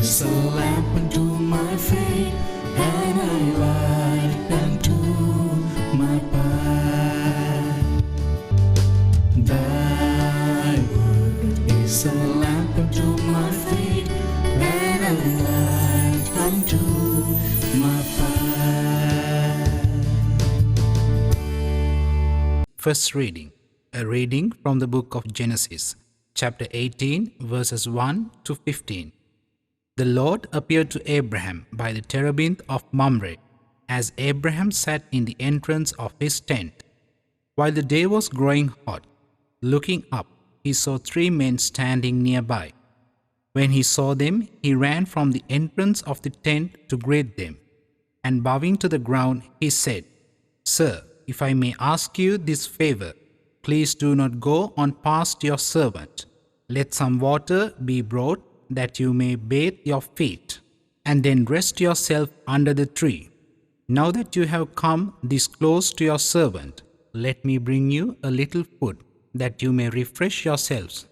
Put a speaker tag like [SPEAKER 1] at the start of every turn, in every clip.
[SPEAKER 1] is a lamp unto my feet, and a light unto my path. Thy word is a lamp unto my feet, and a light unto my path.
[SPEAKER 2] First reading. A reading from the book of Genesis, chapter 18, verses 1 to 15. The Lord appeared to Abraham by the terebinth of Mamre, as Abraham sat in the entrance of his tent. While the day was growing hot, looking up, he saw 3 men standing nearby. When he saw them, he ran from the entrance of the tent to greet them, and bowing to the ground, he said, "Sir, if I may ask you this favor, please do not go on past your servant. Let some water be brought that you may bathe your feet, and then rest yourself under the tree. Now that you have come this close to your servant, let me bring you a little food that you may refresh yourselves,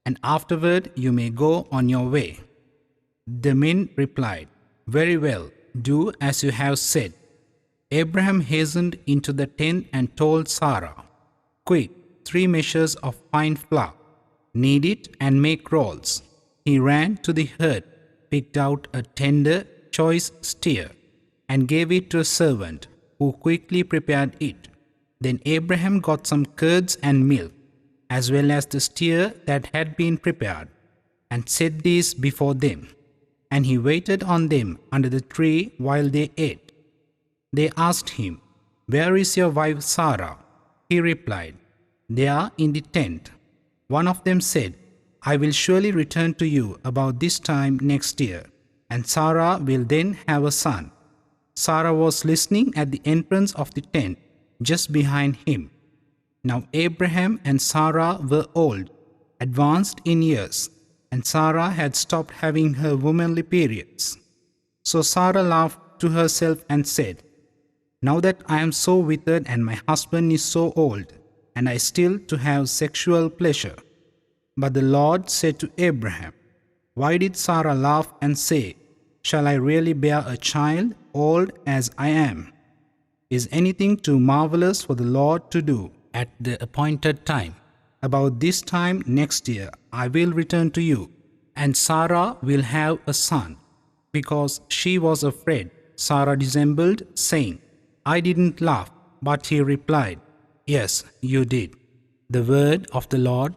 [SPEAKER 2] and afterward you may go on your way." The men replied, "Very well, do as you have said." Abraham hastened into the tent and told Sarah, "Quick, 3 measures of fine flour. Knead it and make rolls." He ran to the herd, picked out a tender, choice steer, and gave it to a servant, who quickly prepared it. Then Abraham got some curds and milk, as well as the steer that had been prepared, and set these before them. And he waited on them under the tree while they ate. They asked him, "Where is your wife Sarah?" He replied, "They are in the tent." One of them said, "I will surely return to you about this time next year, and Sarah will then have a son." Sarah was listening at the entrance of the tent, just behind him. Now Abraham and Sarah were old, advanced in years, and Sarah had stopped having her womanly periods. So Sarah laughed to herself and said, "Now that I am so withered and my husband is so old, and I still to have sexual pleasure." But the Lord said to Abraham, "Why did Sarah laugh and say, 'Shall I really bear a child, old as I am?' Is anything too marvelous for the Lord to do at the appointed time? About this time next year I will return to you, and Sarah will have a son." Because she was afraid, Sarah dissembled, saying, "I didn't laugh." But he replied, "Yes, you did." The word of the Lord.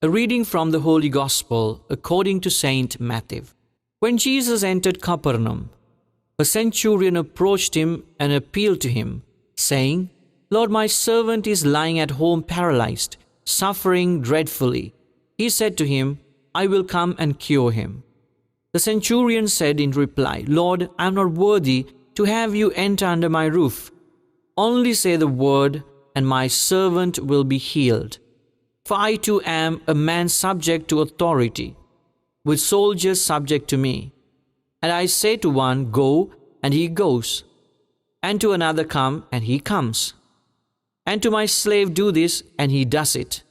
[SPEAKER 3] A reading from the Holy Gospel according to Saint Matthew. When Jesus entered Capernaum, a centurion approached him and appealed to him, saying, "Lord, my servant is lying at home paralyzed, suffering dreadfully." He said to him, "I will come and cure him." The centurion said in reply, "Lord, I am not worthy to have you enter under my roof. Only say the word, and my servant will be healed. For I too am a man subject to authority, with soldiers subject to me. And I say to one, 'Go,' and he goes, and to another, 'Come,' and he comes, and to my slave, 'Do this,' and he does it."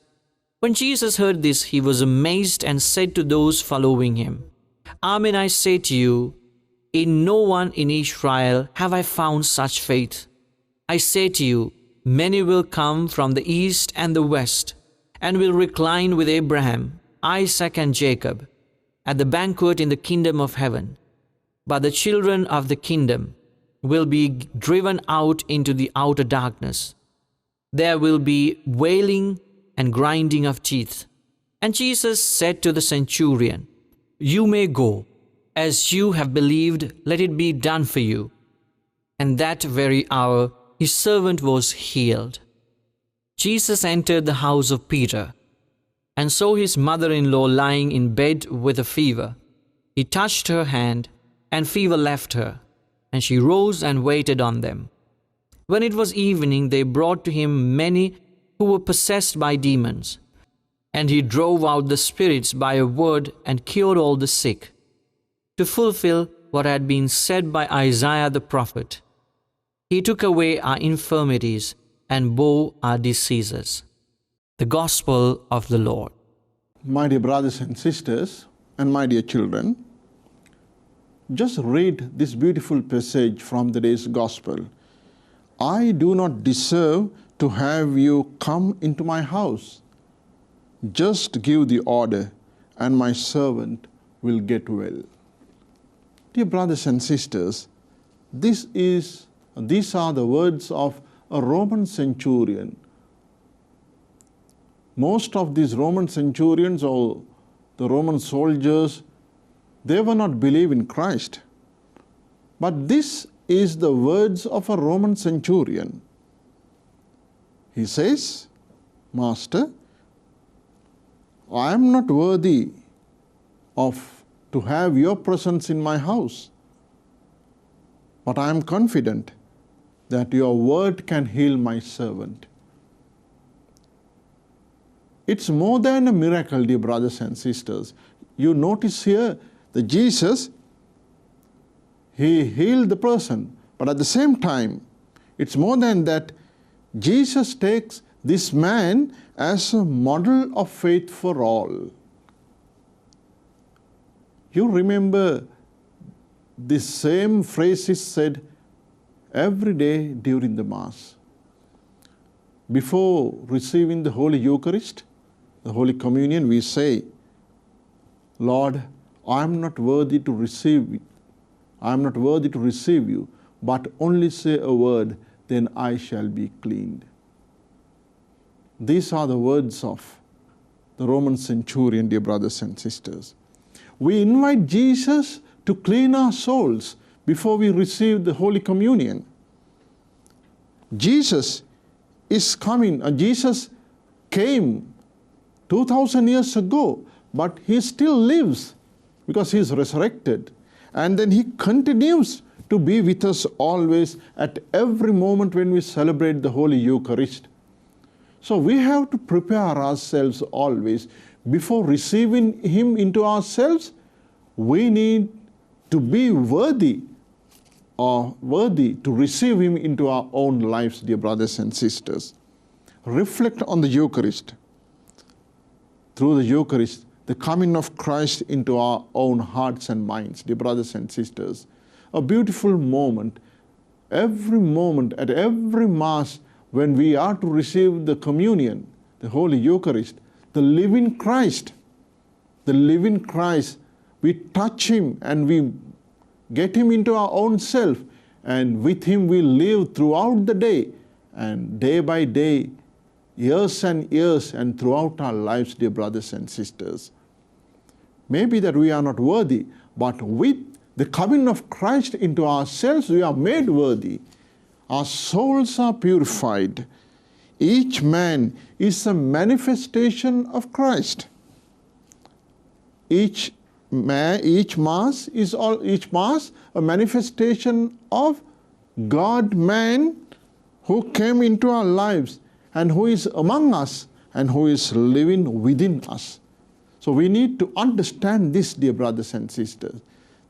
[SPEAKER 3] When Jesus heard this, he was amazed and said to those following him, "Amen, I say to you, in no one in Israel have I found such faith. I say to you, many will come from the east and the west, and will recline with Abraham, Isaac, and Jacob at the banquet in the kingdom of heaven. But the children of the kingdom will be driven out into the outer darkness. There will be wailing and grinding of teeth." And Jesus said to the centurion, "You may go. As you have believed, let it be done for you." And that very hour his servant was healed. Jesus entered the house of Peter, and saw his mother-in-law lying in bed with a fever. He touched her hand, and fever left her, and she rose and waited on them. When it was evening, they brought to him many who were possessed by demons, and he drove out the spirits by a word and cured all the sick, to fulfill what had been said by Isaiah the prophet. He took away our infirmities and bore our diseases. The Gospel of the Lord.
[SPEAKER 4] My dear brothers and sisters, and my dear children, Just read this beautiful passage from today's gospel. I do not deserve to have you come into my house. Just give the order, and my servant will get well. Dear brothers and sisters, these are the words of a Roman centurion. Most of these Roman centurions or the Roman soldiers, they were not believe in Christ. But this is the words of a Roman centurion. He says, Master, I am not worthy to have your presence in my house, but I am confident that your word can heal my servant. It's more than a miracle, dear brothers and sisters. You notice here that Jesus, he healed the person, but at the same time, it's more than that. Jesus takes this man as a model of faith for all. You remember this same phrase is said every day during the Mass. Before receiving the Holy Eucharist, the Holy Communion, we say, Lord, I am not worthy to receive it. I am not worthy to receive you, but only say a word, then I shall be cleaned. These are the words of the Roman centurion, dear brothers and sisters. We invite Jesus to clean our souls before we receive the Holy Communion. Jesus is coming, Jesus came 2,000 years ago, but he still lives because he is resurrected. And then he continues to be with us always at every moment when we celebrate the Holy Eucharist. So we have to prepare ourselves always. Before receiving him into ourselves, we need to be worthy to receive him into our own lives, dear brothers and sisters. Reflect on the Eucharist. Through the Eucharist, the coming of Christ into our own hearts and minds, dear brothers and sisters. A beautiful moment, at every Mass, when we are to receive the communion, the Holy Eucharist, the living Christ, we touch him and we get him into our own self, and with him we live throughout the day, and day by day, years and years, and throughout our lives, dear brothers and sisters. Maybe that we are not worthy, but with the coming of Christ into ourselves, we are made worthy. Our souls are purified. Each man is a manifestation of Christ. Each Mass a manifestation of God-man who came into our lives and who is among us and who is living within us. So we need to understand this, dear brothers and sisters.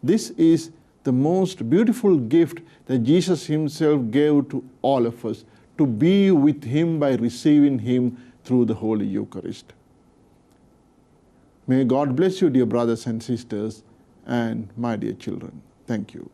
[SPEAKER 4] This is the most beautiful gift that Jesus himself gave to all of us, to be with him by receiving him through the Holy Eucharist. May God bless you, dear brothers and sisters, and my dear children. Thank you.